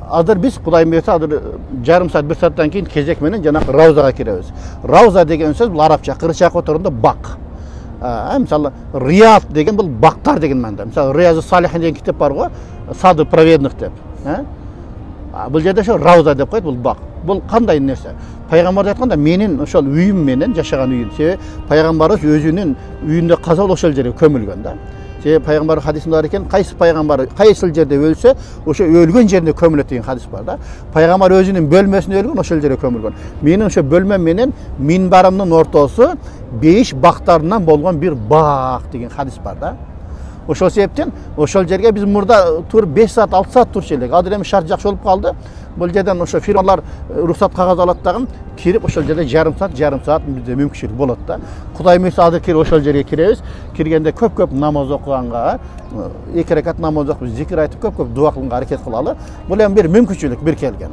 Азыр биз Кудай мейрси азыр жарым саат 1 сааттан кийин кезек менен жанагы Раузага киребиз. Рауза деген сөз бул арабча кырыча которунда бак. Мисалы Рияд деген бул бактар деген манда. Мисалы Риязы Салихин деген китеп бар го, саду праведник деп. Бул жерде ошо Рауза деп коет, бул бак. Бул кандай нерсе? Пайгамбар айтканда менин ошол үйүм менен жашаган үйүм. Себеби пайгамбарыбыз өзүнүн үйүндө казал ошол жерге көмүлгөн да. Себеби пайгамбар хадисинде бар экен, кайсы пайгамбар кайсыл жерде өлсө, ошо өлгөн жерине көмүлөт деген хадис бар да. Пайгамбар өзүнүн бөлмөсүндө өлгөн, ошол жерге көмүлгөн. Менин ошо бөлмөм менен минбарымдын ортосу 5 бактарынан болгон бир бак деген хадис бар да. Ошол себептен ошол жерге биз мурда тур 5 саат 6 саат турчу элек. Азыр эми шарт жакшы болуп калды. Бул жерден ошо фирмалар уруксат кагаз алат дагы, кирип ошол жерде жарым саат бизде мүмкүнчүлүк болот да. Кудай мейрси азыр кирип ошол жерге киребиз. Киргенде көп намаз окуганга, 2 ракат намаз окуп, зикир айтып көп дуа кылганга аракет кылалы. Бул эми бир мүмкүнчүлүк бир келген.